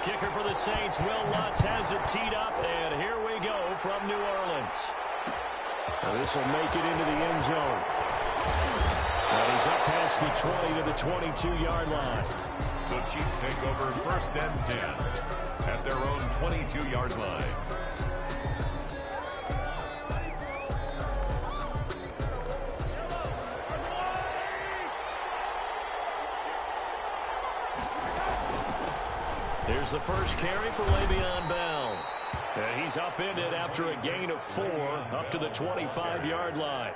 kicker for the Saints, Will Lutz, has it teed up, and here we go from New Orleans. Now this will make it into the end zone. And he's up past the 20 to the 22-yard line. The Chiefs take over 1st and 10 at their own 22-yard line. Here's the first carry for Le'Veon Bell. And he's upended after a gain of 4 up to the 25-yard line.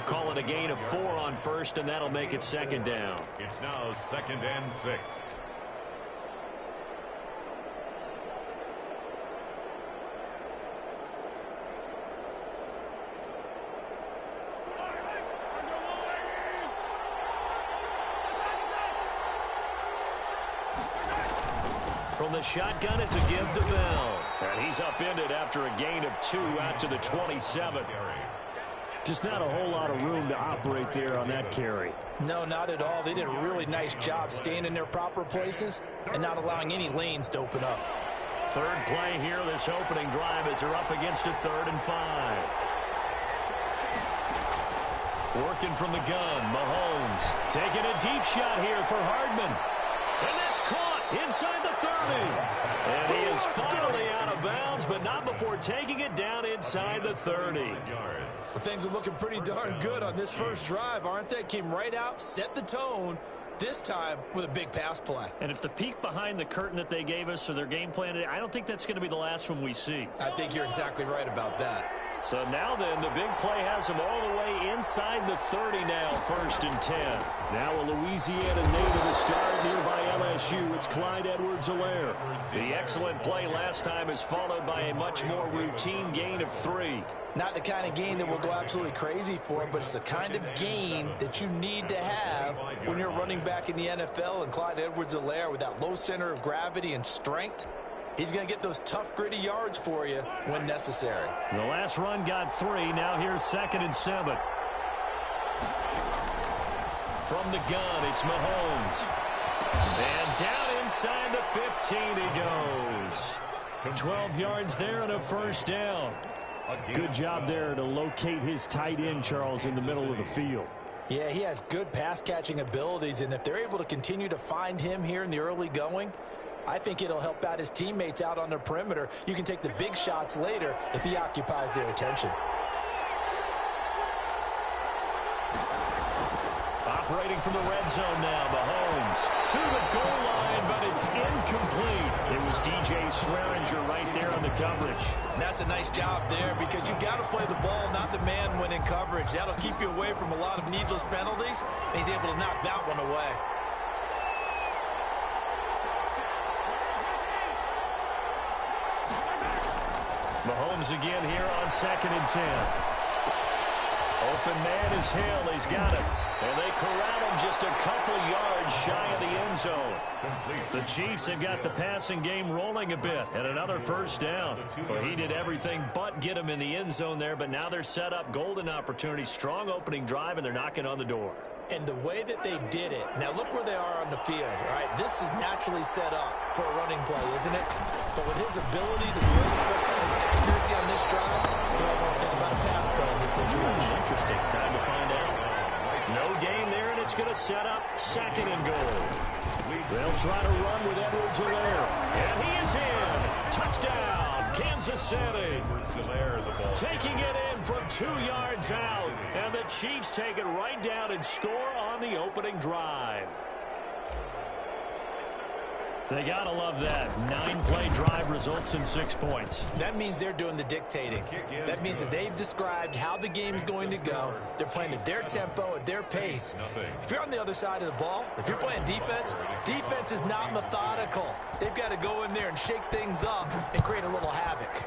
Call it a gain of 4 on first, and that'll make it 2nd down. It's now 2nd and 6. From the shotgun, it's a give to Bell. And he's upended after a gain of 2 out to the 27. Just not a whole lot of room to operate there on that carry. No, not at all. They did a really nice job staying in their proper places and not allowing any lanes to open up. Third play here, this opening drive, as they're up against a 3rd and 5. Working from the gun, Mahomes taking a deep shot here for Hardman. And that's caught inside the 30. And he is finally out of bounds, but not before taking it down inside the 30. Well, things are looking pretty darn good on this first drive, aren't they? Came right out, set the tone, this time with a big pass play. And if the peek behind the curtain that they gave us or their game plan, I don't think that's going to be the last one we see. I think you're exactly right about that. So now then, the big play has him all the way inside the 30 now, 1st and 10. Now a Louisiana native is starred nearby LSU. It's Clyde Edwards-Helaire. The excellent play last time is followed by a much more routine gain of 3. Not the kind of gain that we'll go absolutely crazy for, but it's the kind of gain that you need to have when you're running back in the NFL. And Clyde Edwards-Helaire, with that low center of gravity and strength, he's going to get those tough, gritty yards for you when necessary. The last run got 3. Now here's 2nd and 7. From the gun, it's Mahomes. And down inside the 15 he goes. 12 yards there and a 1st down. Good job there to locate his tight end, Charles, in the middle of the field. Yeah, he has good pass-catching abilities, and if they're able to continue to find him here in the early going, I think it'll help out his teammates out on the perimeter. You can take the big shots later if he occupies their attention. Operating from the red zone now, Mahomes to the goal line, but it's incomplete. It was DJ Swearinger right there on the coverage. And that's a nice job there because you've got to play the ball, not the man when in coverage. That'll keep you away from a lot of needless penalties, and he's able to knock that one away. Mahomes again here on 2nd and 10. Open man is Hill. He's got it. And they corral him just a couple yards shy of the end zone. The Chiefs have got the passing game rolling a bit. And another 1st down. Well, he did everything but get him in the end zone there. But now they're set up golden opportunity. Strong opening drive, and they're knocking on the door. And the way that they did it, now look where they are on the field, right? This is naturally set up for a running play, isn't it? But with his ability to throw the football, his accuracy on this drive, you don't want to think about a pass play in this situation. Interesting. Time to find out. No gain there, and it's going to set up 2nd and goal. They'll try to run with Edwards-Helaire. And he is in. Touchdown, Kansas City. Taking it in from 2 yards out. And the Chiefs take it right down and score on the opening drive. They got to love that. 9-play drive results in 6 points. That means they're doing the dictating. That means that they've described how the game's going to go. They're playing at their tempo, at their pace. If you're on the other side of the ball, if you're playing defense, defense is not methodical. They've got to go in there and shake things up and create a little havoc.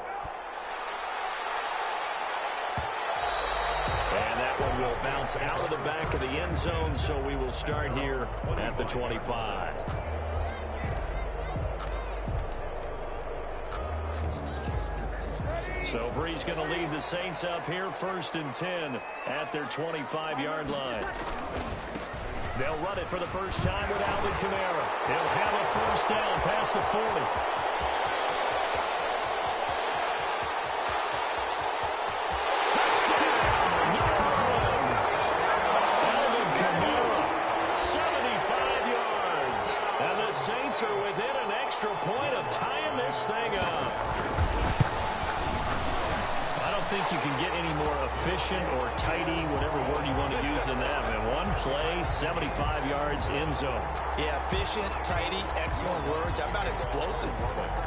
And that one will bounce out of the back of the end zone, so we will start here at the 25. So Bree's going to lead the Saints up here, 1st and 10 at their 25-yard line. They'll run it for the first time with Alvin Kamara. He'll have a first down past the 40. Saints are within an extra point of tying this thing up. I don't think you can get any more efficient or tidy, whatever word you want to use in that. And one play, 75 yards in zone. Yeah, efficient, tidy, excellent words. How about explosive?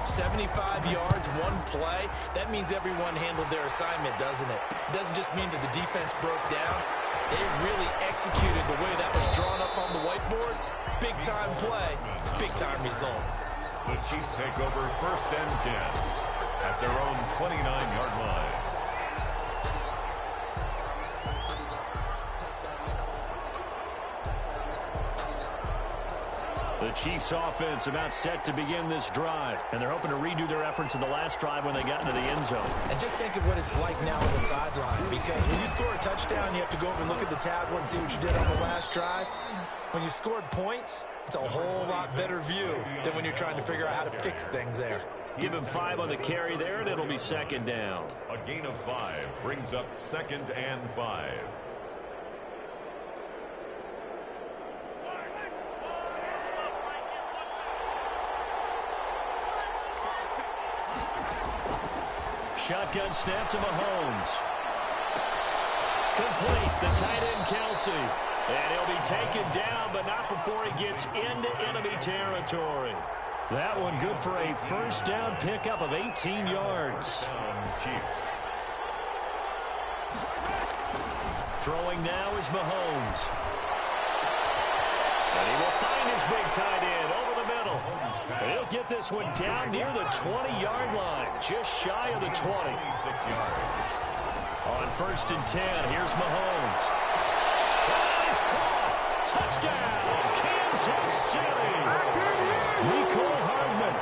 75 yards, one play. That means everyone handled their assignment, doesn't it? It doesn't just mean that the defense broke down. They really executed the way that was drawn up on the whiteboard. Big-time play, big-time result. The Chiefs take over first and 10 at their own 29-yard line. The Chiefs offense about set to begin this drive, and they're hoping to redo their efforts in the last drive when they got into the end zone. And just think of what it's like now on the sideline, because when you score a touchdown, you have to go over and look at the tablet and see what you did on the last drive. When you scored points, it's a whole lot better view than when you're trying to figure out how to fix things there. Give him 5 on the carry there, and it'll be second down. A gain of 5 brings up 2nd and 5. Shotgun snap to Mahomes. Complete, the tight end Kelsey. And he'll be taken down, but not before he gets into enemy territory. That one good for a first down pickup of 18 yards. Chiefs. Throwing now is Mahomes. And he will find his big tight end over the middle. And he'll get this one down near the 20-yard line, just shy of the 20. 26 yards. On first and 10, here's Mahomes. He's caught. Touchdown, Kansas City. Mecole Hardman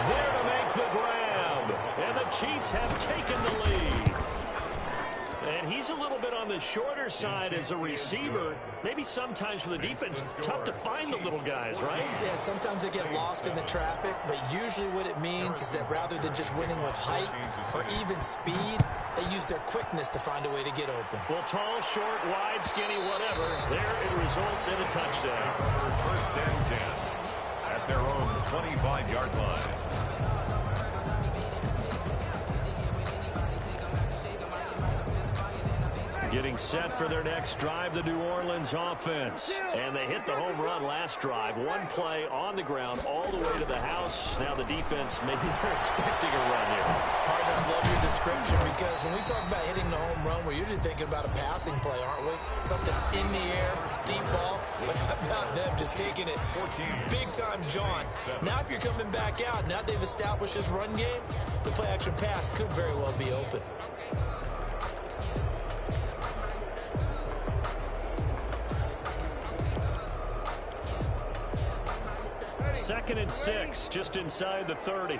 there to make the grab. And the Chiefs have taken the lead. And he's a little bit on the shorter side as a receiver. Maybe sometimes for the defense, tough to find the little guys, right? Yeah, sometimes they get lost in the traffic, but usually what it means is that rather than just winning with height or even speed, they use their quickness to find a way to get open. Well, tall, short, wide, skinny, whatever, there it results in a touchdown. First and 10 at their own 25-yard line. Getting set for their next drive, the New Orleans offense. And they hit the home run last drive. One play on the ground all the way to the house. Now the defense, maybe they're expecting a run here. Partner, I love your description, because when we talk about hitting the home run, we're usually thinking about a passing play, aren't we? Something in the air, deep ball. But how about them just taking it big-time jaunt? Now if you're coming back out, now they've established this run game, the play-action pass could very well be open. Second and 6, just inside the 30.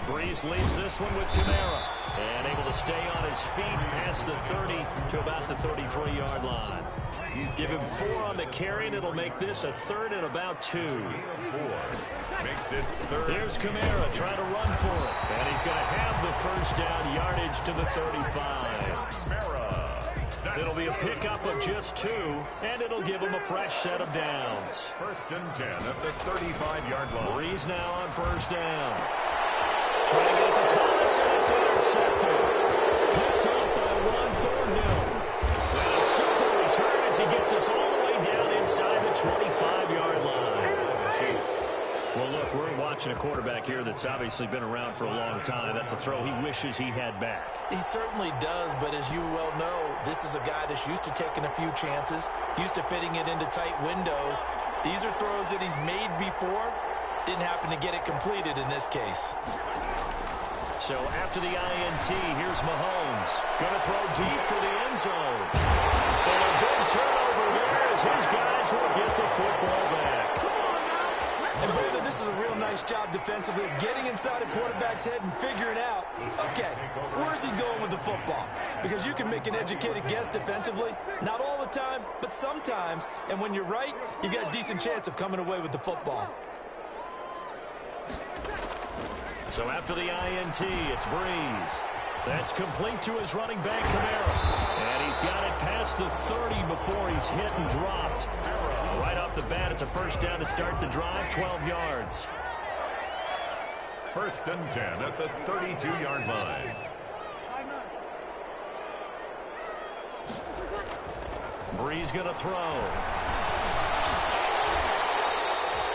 Breeze leaves this one with Kamara. And able to stay on his feet past the 30 to about the 33-yard line. Give him 4 on the carry, and it'll make this a 3rd and about 2. 4 makes it 3rd. Here's Kamara trying to run for it. And he's going to have the first down yardage to the 35. It'll be a pickup of just 2, and it'll give him a fresh set of downs. First and 10 at the 35-yard line. Breeze now on first down. Trying to get to Thomas, and it's intercepted. Picked up by Ron Thornhill. And a super return as he gets us all the way down inside the 25-yard line. Well, look, we're watching a quarterback here that's obviously been around for a long time. That's a throw he wishes he had back. He certainly does, but as you well know, this is a guy that's used to taking a few chances, used to fitting it into tight windows. These are throws that he's made before. Didn't happen to get it completed in this case. So after the INT, here's Mahomes. Going to throw deep for the end zone. And a big turnover there as his guys will get the football back. And both of this is a real nice job defensively of getting inside a quarterback's head and figuring out, okay, where's he going with the football? Because you can make an educated guess defensively, not all the time, but sometimes. And when you're right, you've got a decent chance of coming away with the football. So after the INT, it's Breeze. That's complete to his running back, Kamara. And he's got it past the 30 before he's hit and dropped. Right off the bat, it's a first down to start the drive, 12 yards. 1st and 10 at the 32-yard line. Breeze going to throw.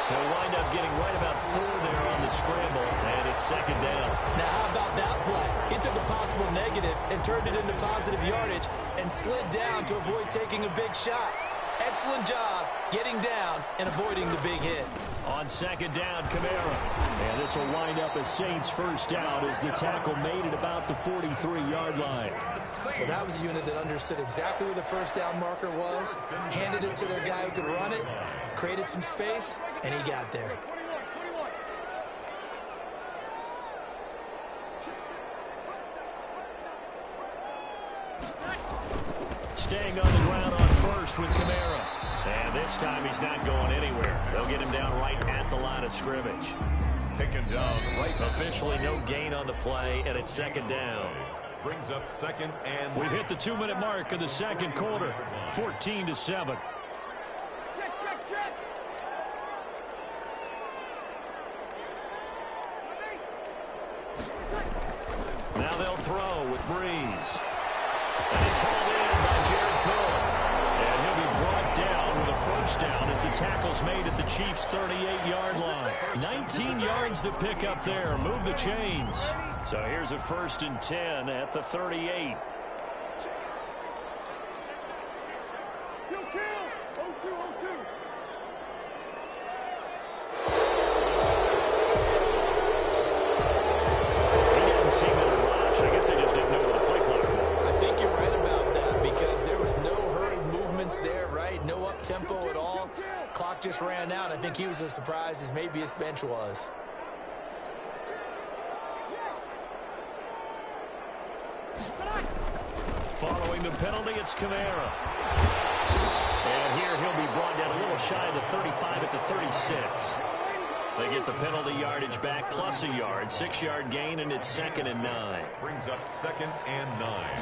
He'll wind up getting right about 4 there on the scramble, and it's 2nd down. Now, how about that play? He took a possible negative and turned it into positive yardage and slid down to avoid taking a big shot. Excellent job getting down and avoiding the big hit. On 2nd down, Kamara. And this will wind up a Saints first down as the tackle made it about the 43-yard line. Well, that was a unit that understood exactly where the first down marker was, handed it to their guy who could run it, created some space, and he got there. Staying on the ground on first with Kamara. And this time he's not going anywhere. They'll get him down right at the line of scrimmage. Taken down right. Officially no gain on the play, and it's 2nd down. Brings up 2nd and... We've hit the 2-minute mark of the 2nd quarter. 14-7. Now they'll throw with Breeze. And it's hauled in by Jared Cole. And he'll be brought down with a first down as the tackle's made at the Chiefs' 38-yard line. 19 yards to pick up there. Move the chains. So here's a 1st and 10 at the 38. Tempo at all. Clock just ran out. I think he was as surprised as maybe his bench was. Following the penalty, it's Kamara. And here he'll be brought down a little shy of the 35 at the 36. They get the penalty yardage back plus a yard. 6-yard gain, and it's 2nd and 9. Brings up 2nd and 9.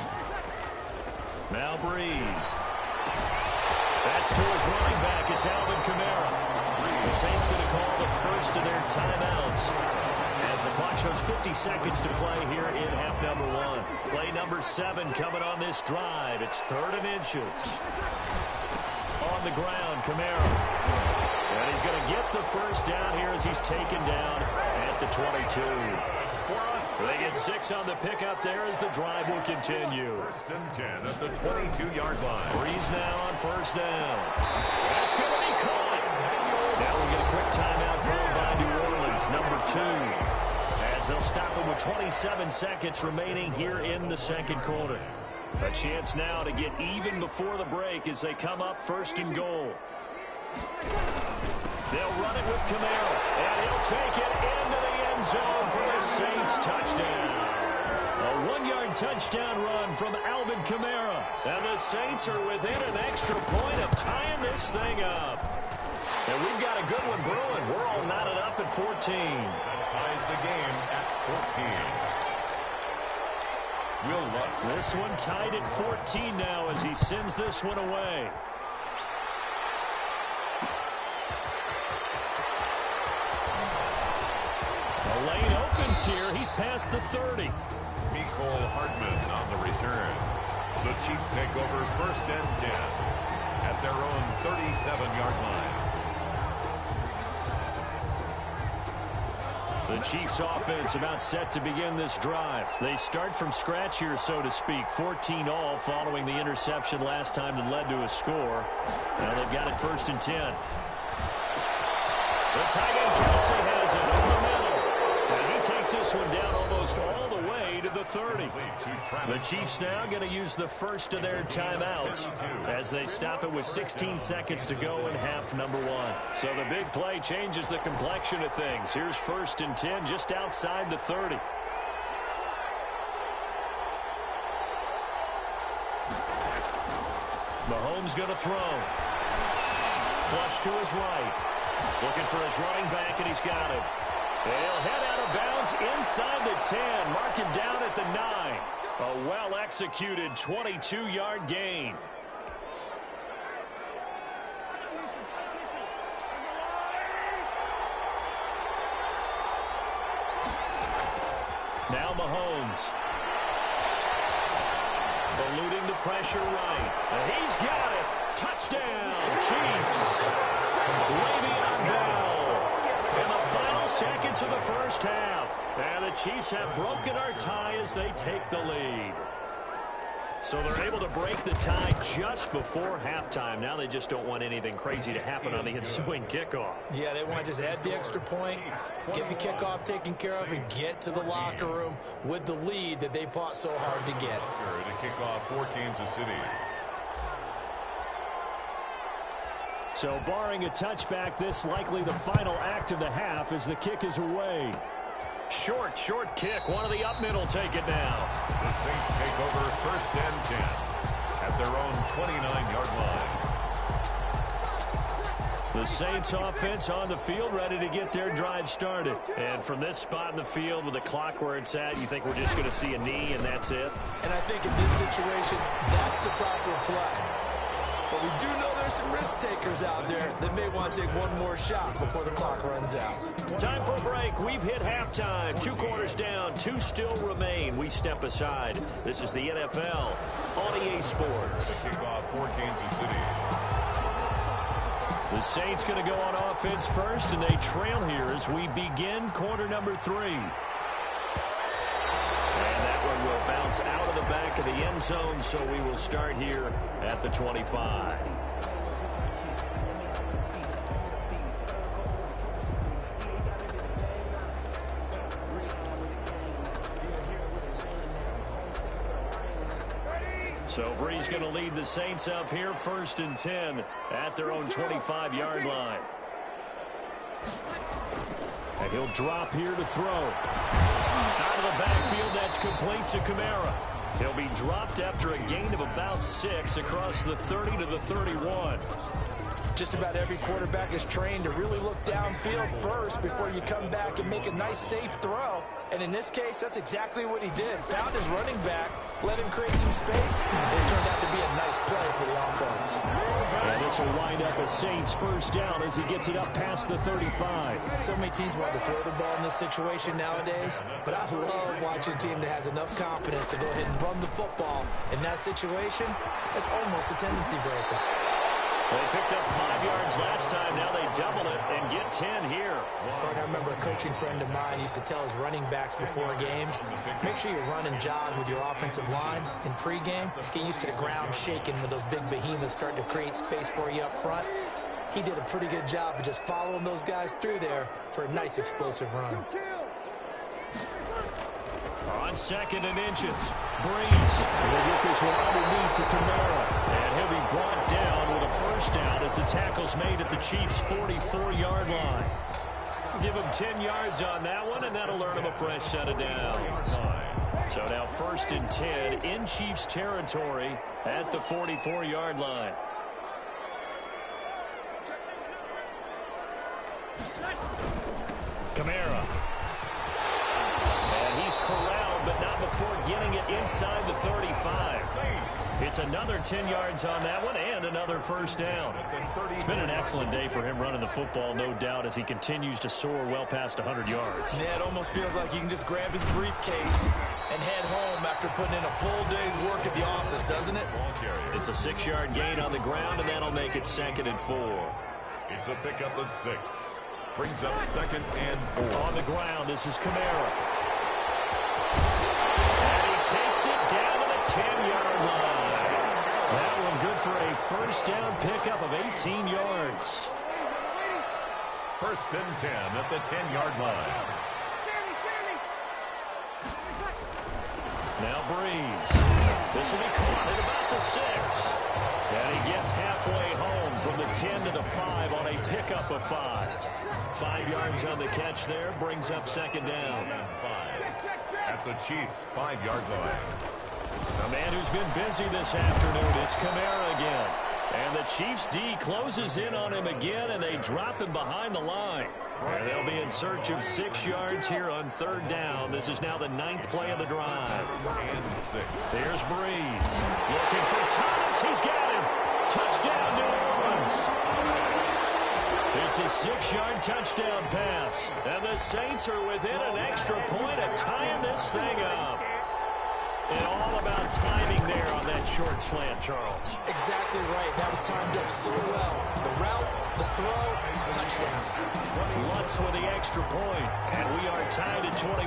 Now Breeze. That's to his running back. It's Alvin Kamara. The Saints going to call the first of their timeouts as the clock shows 50 seconds to play here in half number 1. Play number 7 coming on this drive. It's 3rd and inches. On the ground, Kamara. And he's going to get the first down here as he's taken down at the 22. They get 6 on the pickup there as the drive will continue. 1st and 10 at the 22-yard line. Breeze now on first down. That's going to be caught. Now we get a quick timeout called by New Orleans, number 2. As they'll stop him with 27 seconds remaining here in the 2nd quarter. A chance now to get even before the break as they come up 1st and goal. They'll run it with Kamara, and he'll take it into the end zone for the Saints touchdown. A 1-yard touchdown run from Alvin Kamara. And the Saints are within an extra point of tying this thing up. And we've got a good one brewing. We're all knotted up at 14. That ties the game at 14. Will Lutz. This one tied at 14 now as he sends this one away. The lane opens here. He's past the 30. Mecole Hardman on the return. The Chiefs take over 1st and 10 at their own 37-yard line. The Chiefs offense about set to begin this drive. They start from scratch here, so to speak. 14 all following the interception last time that led to a score. Now they've got it 1st and 10. The tight end Kelsey has it over the middle. And he takes this one down almost all the way to the 30. The Chiefs now going to use the first of their timeouts as they stop it with 16 seconds to go in half number 1. So the big play changes the complexion of things. Here's 1st and 10 just outside the 30. Mahomes going to throw. Flush to his right. Looking for his running back, and he's got it. He'll head out of bounds inside the 10. Mark him down at the 9. A well-executed 22-yard gain. Now Mahomes. Eluding the pressure right. He's got it. Touchdown, Chiefs. Way beyond bell. In the final seconds of the first half. And the Chiefs have broken our tie as they take the lead. So they're able to break the tie just before halftime. Now they just don't want anything crazy to happen on the ensuing kickoff. Yeah, they want to just add the extra point, get the kickoff taken care of, and get to the locker room with the lead that they fought so hard to get. To kick off for Kansas City. So barring a touchback, this likely the final act of the half as the kick is away. Short kick. One of the up middle take it now. The Saints take over 1st and 10 at their own 29-yard line. The Saints offense on the field ready to get their drive started. And from this spot in the field with the clock where it's at, you think we're just going to see a knee and that's it? And I think in this situation, that's the proper play. But we do know there's some risk takers out there that may want to take one more shot before the clock runs out. Time for a break. We've hit halftime. 2 quarters down. 2 still remain. We step aside. This is the NFL on EA Sports. Kickoff for Kansas City. The Saints going to go on offense first, and they trail here as we begin quarter number 3. Will bounce out of the back of the end zone, so we will start here at the 25. So Bree's going to lead the Saints up here 1st and 10 at their own 25-yard line. And he'll drop here to throw. Out of the backfield, that's complete to Kamara. He'll be dropped after a gain of about 6 across the 30 to the 31. Just about every quarterback is trained to really look downfield first before you come back and make a nice, safe throw. And in this case, that's exactly what he did. Found his running back, let him create some space, and it turned out to be a nice play for the offense. And this will wind up a Saints 1st down as he gets it up past the 35. So many teams want to throw the ball in this situation nowadays, but I love watching a team that has enough confidence to go ahead and run the football. In that situation, it's almost a tendency breaker. They picked up 5 yards last time. Now they double it and get 10 here. I remember a coaching friend of mine used to tell his running backs before games, make sure you run and jog with your offensive line in pregame. Get used to the ground shaking when those big behemoths start to create space for you up front. He did a pretty good job of just following those guys through there for a nice explosive run. On 2nd and inches, Breeze will get this one underneath to Kamara. And he'll be brought down with a 1st down as the tackle's made at the Chiefs' 44-yard line. Give him 10 yards on that one, and that'll earn him a fresh set of downs. So now 1st and 10 in Chiefs territory at the 44-yard line. Kamara. And he's corralled, but not before getting it inside the 35. It's another 10 yards on that one and another 1st down. It's been an excellent day for him running the football, no doubt, as he continues to soar well past 100 yards. Yeah, it almost feels like he can just grab his briefcase and head home after putting in a full day's work at the office, doesn't it? It's a 6-yard gain on the ground, and that'll make it 2nd and 4. It's a pickup of 6. Brings up 2nd and 4. On the ground, this is Kamara. And he takes it down to the 10-yard line. That one good for a 1st down pickup of 18 yards. 1st and 10 at the 10-yard line. Now Breeze. This will be caught at about the 6. And he gets halfway home from the 10 to the 5 on a pickup of 5. 5 yards on the catch there, brings up second down. At the Chiefs' 5-yard line. A man who's been busy this afternoon, it's Kamara again. And the Chiefs' D closes in on him again, and they drop him behind the line. And they'll be in search of 6 yards here on third down. This is now the 9th play of the drive. There's Breeze. Looking for Thomas. He's got him. Touchdown, New Orleans. It's a 6-yard touchdown pass. And the Saints are within an extra point of tying this thing up. And all about timing there on that short slant, Charles. Exactly right. That was timed up so well. The route, the throw, touchdown. Lutz with the extra point, and we are tied at 21.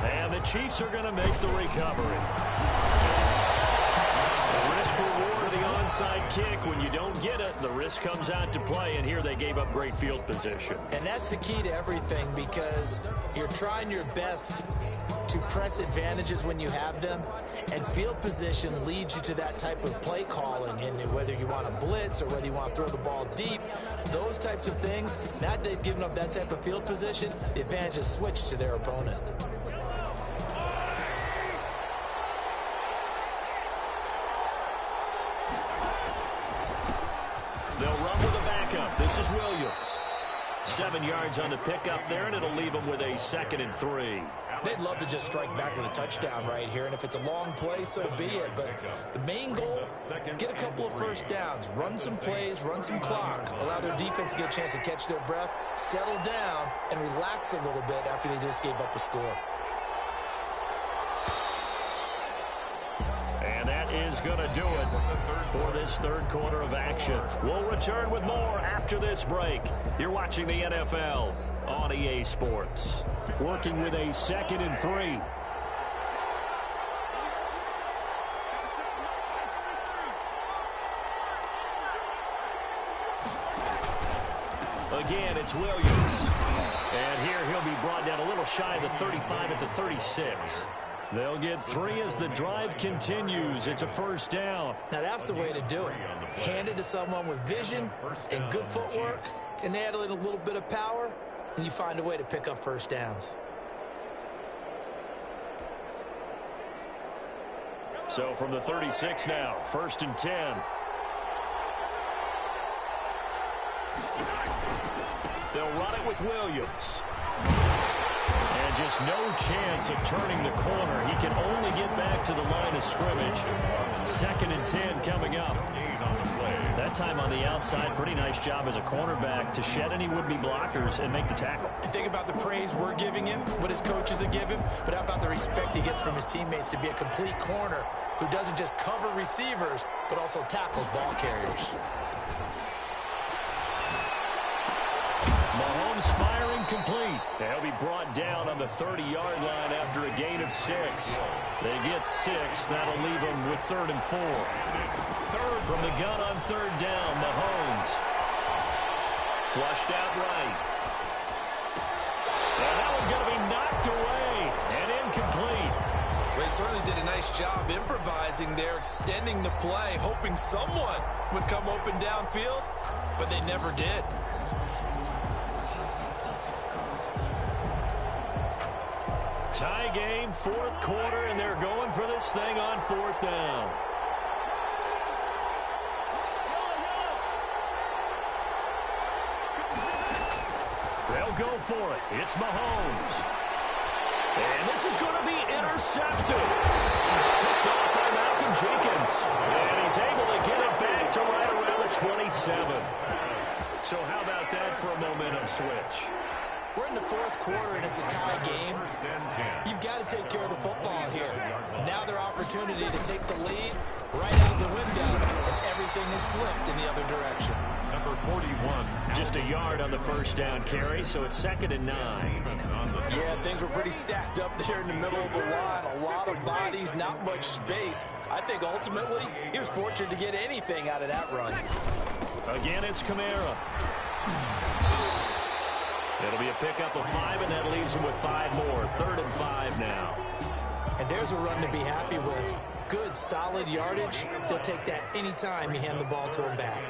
And the Chiefs are going to make the recovery. The risk-reward of the onside kick. When you don't get it, the risk comes out to play, and here they gave up great field position. And that's the key to everything, because you're trying your best to press advantages when you have them, and field position leads you to that type of play calling. And whether you want to blitz or whether you want to throw the ball deep, those types of things, now that they've given up that type of field position, the advantage is switched to their opponent. They'll run with a backup. This is Williams. 7 yards on the pickup there, and it'll leave them with a 2nd and 3. They'd love to just strike back with a touchdown right here, and if it's a long play, so be it. But the main goal, get a couple of first downs, run some plays, run some clock, allow their defense to get a chance to catch their breath, settle down, and relax a little bit after they just gave up a score. And that is going to do it for this third quarter of action. We'll return with more after this break. You're watching the NFL on EA Sports. Working with a 2nd and 3. Again, it's Williams. And here he'll be brought down a little shy of the 35 at the 36. They'll get 3 as the drive continues. It's a first down. Now that's the way to do it. Hand it to someone with vision and good footwork, and add in a little bit of power, and you find a way to pick up first downs. So from the 36 now, 1st and 10. They'll run it with Williams. And just no chance of turning the corner. He can only get back to the line of scrimmage. 2nd and 10 coming up. That time on the outside, pretty nice job as a cornerback to shed any would-be blockers and make the tackle. Think about the praise we're giving him, what his coaches have given, but how about the respect he gets from his teammates to be a complete corner who doesn't just cover receivers, but also tackles ball carriers. Mahomes firing complete. They'll be brought down on the 30-yard line after a gain of 6. They get 6. That'll leave them with 3rd and 4. From the gun on 3rd down, Mahomes. Flushed out right. And that one going to be knocked away and incomplete. They certainly did a nice job improvising there, extending the play, hoping someone would come open downfield, but they never did. Tie game, 4th quarter, and they're going for this thing on 4th down. They'll go for it. It's Mahomes. And this is going to be intercepted. Picked off by Malcolm Jenkins. And he's able to get it back to right around the 27. So how about that for a momentum switch? We're in the 4th quarter, and it's a tie game. You've got to take care of the football here. Now their opportunity to take the lead right out of the window, and everything is flipped in the other direction. Number 41. Just a yard on the first down carry, so it's 2nd and 9. Yeah, things were pretty stacked up there in the middle of the line. A lot of bodies, not much space. I think ultimately he was fortunate to get anything out of that run. Again, it's Kamara. It'll be a pickup of 5, and that leaves them with 5 more. 3rd and 5 now. And there's a run to be happy with. Good, solid yardage. They'll take that anytime you hand the ball to him back.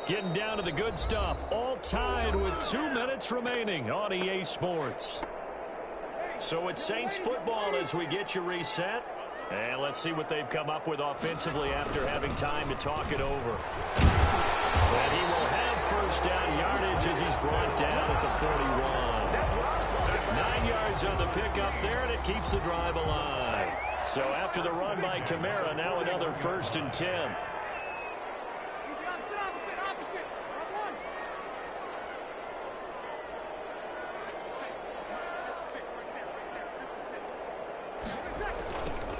Getting down to the good stuff. All tied with 2 minutes remaining on EA Sports. So it's Saints football as we get you reset. And let's see what they've come up with offensively after having time to talk it over. And he will have first down yardage as he's brought down at the 41. 9 yards on the pickup there, and it keeps the drive alive. So after the run by Kamara, now another 1st and 10.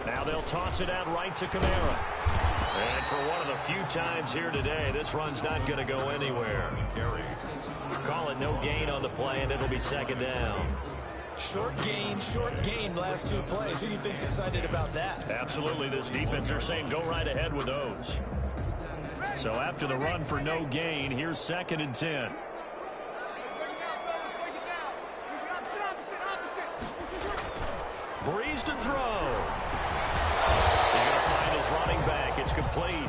Now they'll toss it out right to Kamara. And for one of the few times here today, this run's not going to go anywhere. Call it no gain on the play, and it'll be 2nd down. Short gain last 2 plays. Who do you think's excited about that? Absolutely. This defense, they're saying go right ahead with those. So after the run for no gain, here's 2nd and 10. Breeze to throw. He's going to find his running back. It's complete.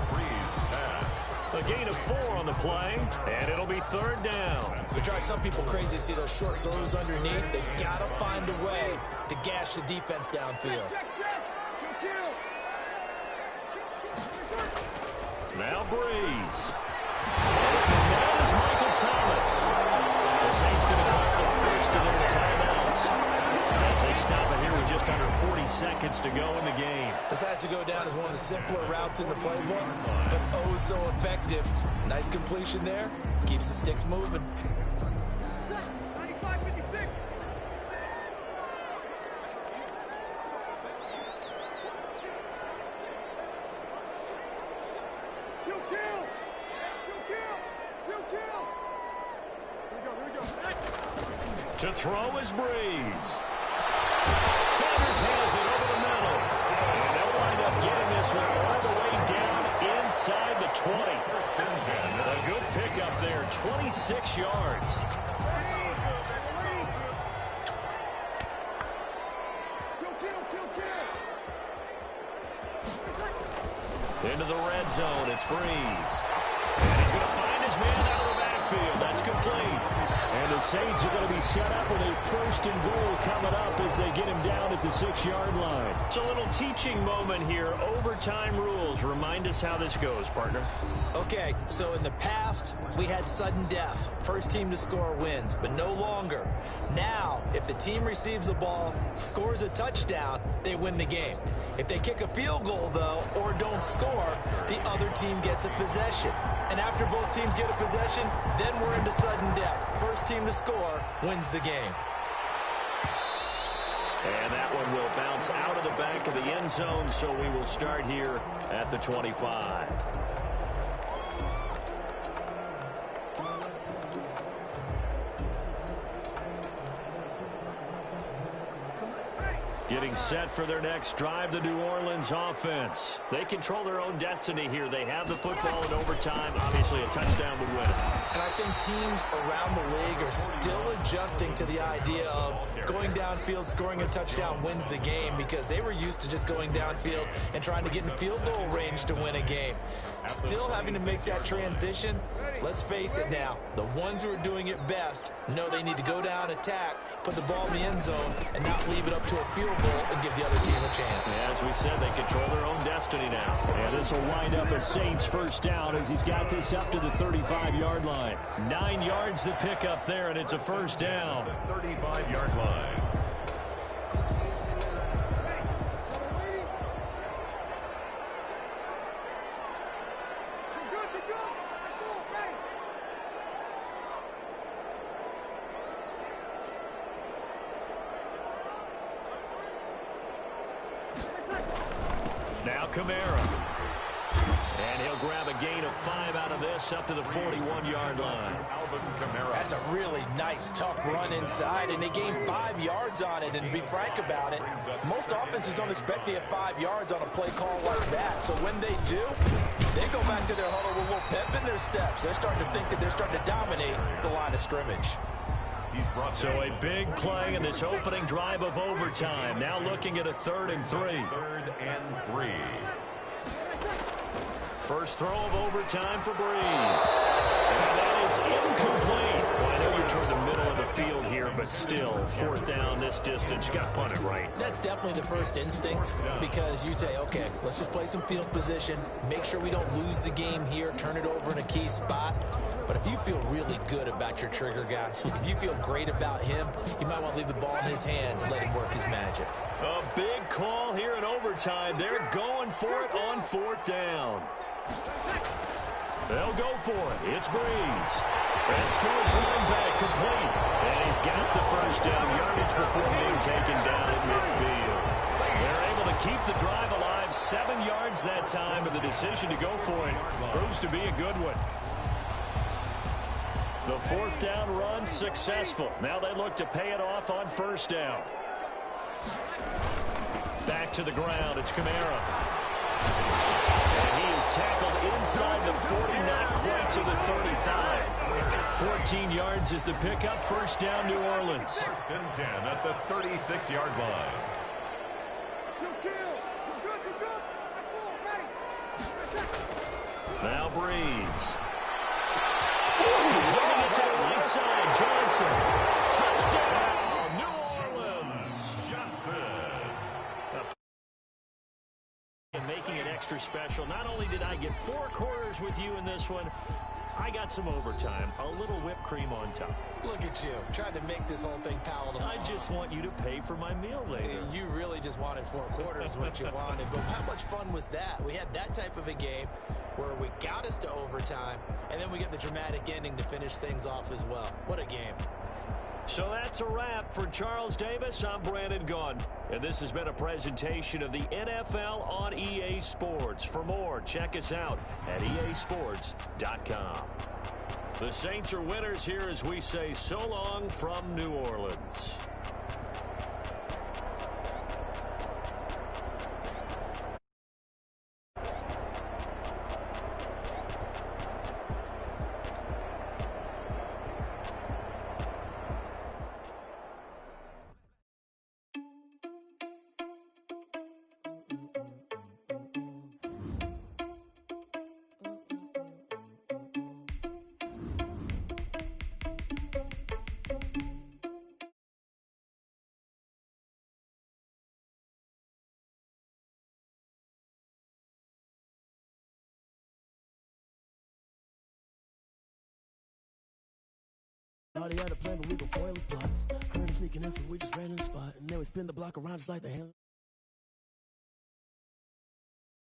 A gain of 4 on the play, and it'll be 3rd down. It drives some people crazy to see those short throws underneath. They got to find a way to gash the defense downfield. Now Breeze. And that is Michael Thomas. The Saints going to call the first of their timeouts as they stop it here with just under 40 seconds to go in the game. This has to go down as one of the simpler routes in the playbook, but oh so effective. Nice completion there. Keeps the sticks moving. To throw is Breeze. Sanders has it over the middle. And they'll wind up getting this one all the way down inside the 20. A good pickup there, 26 yards. Into the red zone, it's Breeze. And he's going to find his man out of the backfield. That's complete. And the Saints are going to be set up with a 1st and goal coming up as they get him down at the 6-yard line. It's a little teaching moment here. Overtime rules. Remind us how this goes, partner. Okay, so in the past, we had sudden death. First team to score wins, but no longer. Now, if the team receives the ball, scores a touchdown, they win the game. If they kick a field goal, though, or don't score, the other team gets a possession. And after both teams get a possession, then we're into sudden death. First team to score wins the game. And that one will bounce out of the back of the end zone, so we will start here at the 25. Getting set for their next drive, the New Orleans offense. They control their own destiny here. They have the football in overtime. Obviously, a touchdown would win. And I think teams around the league are still adjusting to the idea of going downfield, scoring a touchdown wins the game, because they were used to just going downfield and trying to get in field goal range to win a game. Still having to make that transition. Let's face it now, the ones who are doing it best know they need to go down, attack, put the ball in the end zone, and not leave it up to a field goal and give the other team a chance. Yeah, as we said, they control their own destiny now. And this will wind up a Saints 1st down as he's got this up to the 35-yard line. 9 yards to pick up there, and it's a 1st down. 35-yard line. Now Kamara. And he'll grab a gain of 5 out of this up to the 41-yard line. That's a really nice, tough run inside, and they gained 5 yards on it. And to be frank about it, most offenses don't expect to get 5 yards on a play call like that. So when they do, they go back to their huddle with a little pep in their steps. They're starting to think that they're starting to dominate the line of scrimmage. So a big play in this opening drive of overtime. Now looking at a 3rd and 3. 3rd and 3. First throw of overtime for Breeze. And that is incomplete. Well, I know you're toward the middle of the field here, but still, 4th down this distance. You got to punt it right. That's definitely the first instinct, because you say, okay, let's just play some field position, make sure we don't lose the game here, turn it over in a key spot. But if you feel really good about your trigger guy, if you feel great about him, you might want to leave the ball in his hands and let him work his magic. A big call here in overtime. They're going for it on 4th down. They'll go for it. It's Breeze. That's to his running back, complete. And he's got the first down yardage before being taken down at midfield. They're able to keep the drive alive, 7 yards that time, but the decision to go for it proves to be a good one. The 4th down run successful. Now they look to pay it off on 1st down. Back to the ground. It's Kamara. And he is tackled inside the 40, not quite to the 35. 14 yards is the pickup. 1st down, New Orleans. 1st and 10 at the 36-yard line. Now Breeze. Moving it to the right side. Johnson. Touchdown, New Orleans. Johnson. And making it extra special. Not only did I get 4 quarters with you in this one, I got some overtime. A little whipped cream on top. Look at you, trying to make this whole thing palatable. I just want you to pay for my meal later. You really just wanted 4 quarters, what you wanted. But how much fun was that? We had that type of a game where we got us to overtime, and then we get the dramatic ending to finish things off as well. What a game. So that's a wrap for Charles Davis. I'm Brandon Gunn, and this has been a presentation of the NFL on EA Sports. For more, check us out at easports.com. The Saints are winners here as we say so long from New Orleans. Already had a plan, but we gon' foil his plot. Heard him sneaking in, so we just ran in the spot. And then we spin the block around just like the hand.